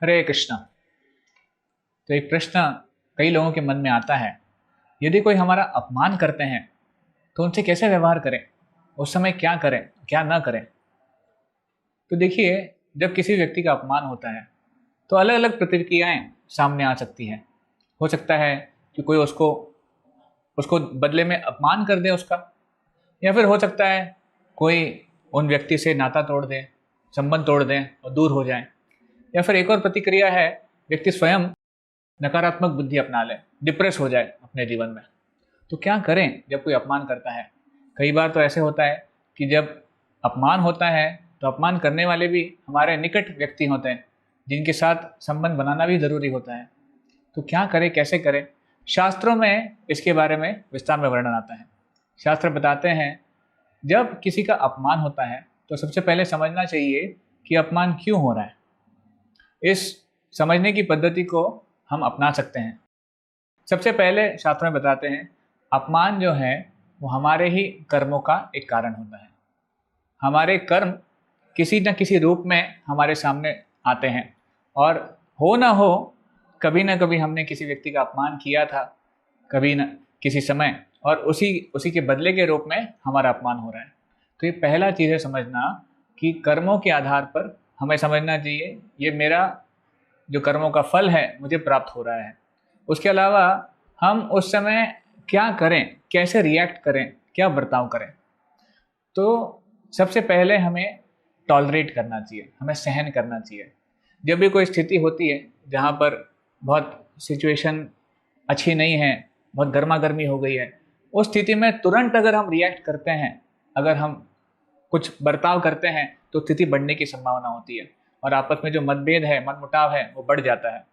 हरे कृष्णा। तो एक प्रश्न कई लोगों के मन में आता है, यदि कोई हमारा अपमान करते हैं तो उनसे कैसे व्यवहार करें, उस समय क्या करें क्या ना करें। तो देखिए, जब किसी व्यक्ति का अपमान होता है तो अलग अलग प्रतिक्रियाएं सामने आ सकती हैं। हो सकता है कि कोई उसको उसको बदले में अपमान कर दे उसका, या फिर हो सकता है कोई उन व्यक्ति से नाता तोड़ दे, संबंध तोड़ दें और दूर हो जाए। या फिर एक और प्रतिक्रिया है, व्यक्ति स्वयं नकारात्मक बुद्धि अपना ले, डिप्रेस हो जाए अपने जीवन में। तो क्या करें जब कोई अपमान करता है। कई बार तो ऐसे होता है कि जब अपमान होता है तो अपमान करने वाले भी हमारे निकट व्यक्ति होते हैं, जिनके साथ संबंध बनाना भी ज़रूरी होता है। तो क्या करें, कैसे करें। शास्त्रों में इसके बारे में विस्तार में वर्णन आता है। शास्त्र बताते हैं, जब किसी का अपमान होता है तो सबसे पहले समझना चाहिए कि अपमान क्यों हो रहा है। इस समझने की पद्धति को हम अपना सकते हैं। सबसे पहले शास्त्रों में बताते हैं, अपमान जो है वो हमारे ही कर्मों का एक कारण होता है। हमारे कर्म किसी न किसी रूप में हमारे सामने आते हैं, और हो ना हो कभी ना कभी हमने किसी व्यक्ति का अपमान किया था, कभी न किसी समय, और उसी उसी के बदले के रूप में हमारा अपमान हो रहा है। तो ये पहला चीज़ है समझना कि कर्मों के आधार पर हमें समझना चाहिए ये मेरा जो कर्मों का फल है मुझे प्राप्त हो रहा है। उसके अलावा हम उस समय क्या करें, कैसे रिएक्ट करें, क्या बर्ताव करें। तो सबसे पहले हमें टॉलरेट करना चाहिए, हमें सहन करना चाहिए। जब भी कोई स्थिति होती है जहाँ पर बहुत सिचुएशन अच्छी नहीं है, बहुत गर्मा गर्मी हो गई है, उस स्थिति में तुरंत अगर हम रिएक्ट करते हैं, अगर हम कुछ बर्ताव करते हैं, तो स्थिति बढ़ने की संभावना होती है और आपस में जो मतभेद है, मनमुटाव है, वो बढ़ जाता है।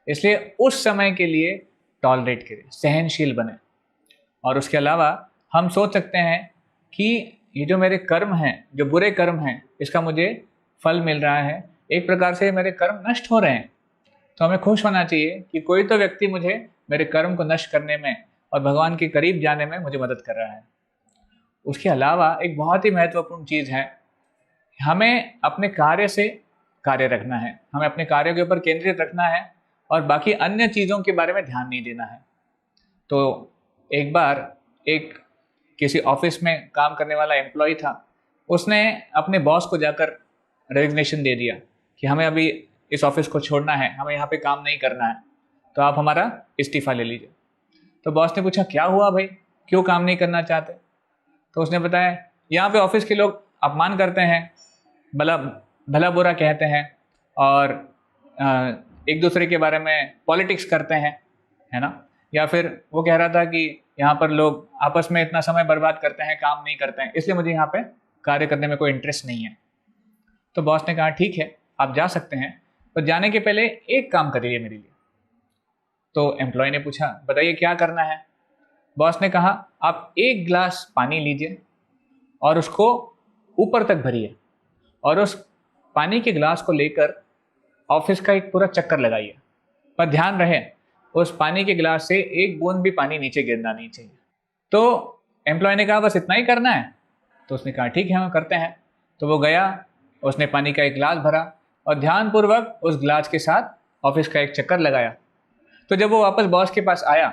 इसलिए उस समय के लिए टॉलरेट करें, सहनशील बने। और उसके अलावा हम सोच सकते हैं कि ये जो मेरे कर्म हैं, जो बुरे कर्म हैं, इसका मुझे फल मिल रहा है, एक प्रकार से मेरे कर्म नष्ट हो रहे हैं। तो हमें खुश होना चाहिए कि कोई तो व्यक्ति मुझे मेरे कर्म को नष्ट करने में और भगवान के करीब जाने में मुझे मदद कर रहा है। उसके अलावा एक बहुत ही महत्वपूर्ण चीज़ है, हमें अपने कार्य से कार्य रखना है, हमें अपने कार्य के ऊपर केंद्रित रखना है और बाकी अन्य चीज़ों के बारे में ध्यान नहीं देना है। तो एक बार एक किसी ऑफिस में काम करने वाला एम्प्लॉय था, उसने अपने बॉस को जाकर रेजिग्नेशन दे दिया कि हमें अभी इस ऑफिस को छोड़ना है, हमें यहाँ पे काम नहीं करना है, तो आप हमारा इस्तीफ़ा ले लीजिए। तो बॉस ने पूछा, क्या हुआ भाई, क्यों काम नहीं करना चाहते। तो उसने बताया, यहाँ पे ऑफिस के लोग अपमान करते हैं, भला भला बुरा कहते हैं, और एक दूसरे के बारे में पॉलिटिक्स करते हैं, है ना। या फिर वो कह रहा था कि यहाँ पर लोग आपस में इतना समय बर्बाद करते हैं, काम नहीं करते हैं, इसलिए मुझे यहाँ पे कार्य करने में कोई इंटरेस्ट नहीं है। तो बॉस ने कहा, ठीक है आप जा सकते हैं, पर जाने के पहले एक काम करिए मेरे लिए। तो एम्प्लॉय ने पूछा, बताइए क्या करना है। बॉस ने कहा, आप एक गिलास पानी लीजिए और उसको ऊपर तक भरिए, और उस पानी के गिलास को लेकर ऑफिस का एक पूरा चक्कर लगाइए, पर ध्यान रहे उस पानी के गिलास से एक बूंद भी पानी नीचे गिरना नहीं चाहिए। तो एम्प्लॉय ने कहा, बस इतना ही करना है। तो उसने कहा, ठीक है हम करते हैं। तो वो गया, उसने पानी का एक गिलास भरा और ध्यानपूर्वक उस गिलास के साथ ऑफिस का एक चक्कर लगाया। तो जब वो वापस बॉस के पास आया,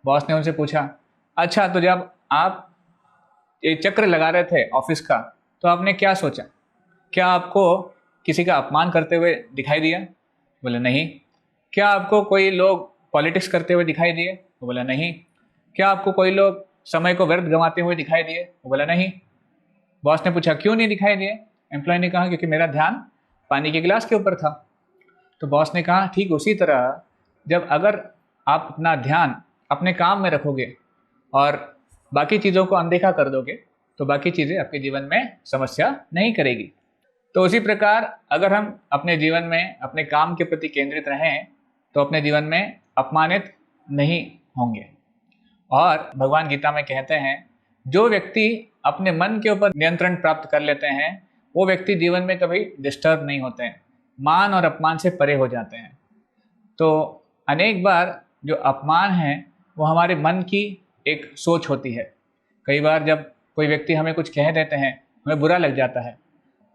बॉस ने उनसे पूछा, अच्छा तो जब आप ये चक्र लगा रहे थे ऑफिस का, तो आपने क्या सोचा, क्या आपको किसी का अपमान करते हुए दिखाई दिया। बोले नहीं। क्या आपको कोई लोग पॉलिटिक्स करते हुए दिखाई दिए। वो बोला नहीं। क्या आपको कोई लोग समय को व्यर्थ गंवाते हुए दिखाई दिए। वो बोला नहीं। बॉस ने पूछा, क्यों नहीं दिखाई दिए। एम्प्लॉय ने कहा, क्योंकि मेरा ध्यान पानी के गिलास के ऊपर था। तो बॉस ने कहा, ठीक उसी तरह जब अगर आप अपना ध्यान अपने काम में रखोगे और बाकी चीज़ों को अनदेखा कर दोगे, तो बाकी चीज़ें आपके जीवन में समस्या नहीं करेगी। तो उसी प्रकार अगर हम अपने जीवन में अपने काम के प्रति केंद्रित रहें, तो अपने जीवन में अपमानित नहीं होंगे। और भगवान गीता में कहते हैं, जो व्यक्ति अपने मन के ऊपर नियंत्रण प्राप्त कर लेते हैं, वो व्यक्ति जीवन में कभी डिस्टर्ब नहीं होते हैं, मान और अपमान से परे हो जाते हैं। तो अनेक बार जो अपमान है वो हमारे मन की एक सोच होती है। कई बार जब कोई व्यक्ति हमें कुछ कह देते हैं, हमें बुरा लग जाता है,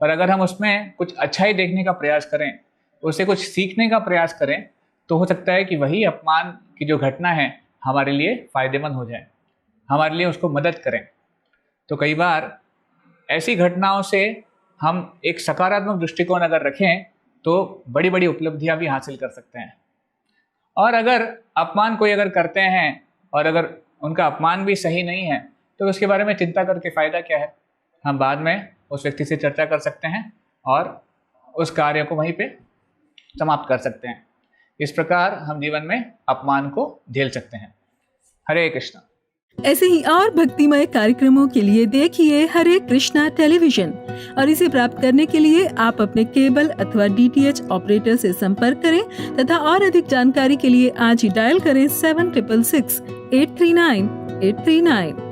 पर अगर हम उसमें कुछ अच्छा ही देखने का प्रयास करें, उससे कुछ सीखने का प्रयास करें, तो हो सकता है कि वही अपमान की जो घटना है हमारे लिए फ़ायदेमंद हो जाए, हमारे लिए उसको मदद करें। तो कई बार ऐसी घटनाओं से हम एक सकारात्मक दृष्टिकोण अगर रखें तो बड़ी बड़ी उपलब्धियां भी हासिल कर सकते हैं। और अगर अपमान कोई अगर करते हैं और अगर उनका अपमान भी सही नहीं है, तो उसके बारे में चिंता करके फ़ायदा क्या है। हम बाद में उस व्यक्ति से चर्चा कर सकते हैं और उस कार्य को वहीं पे समाप्त कर सकते हैं। इस प्रकार हम जीवन में अपमान को झेल सकते हैं। हरे कृष्णा। ऐसे ही और भक्तिमय कार्यक्रमों के लिए देखिए हरे कृष्णा टेलीविजन, और इसे प्राप्त करने के लिए आप अपने केबल अथवा DTH ऑपरेटर से संपर्क करें तथा और अधिक जानकारी के लिए आज ही डायल करें 7666 839 839।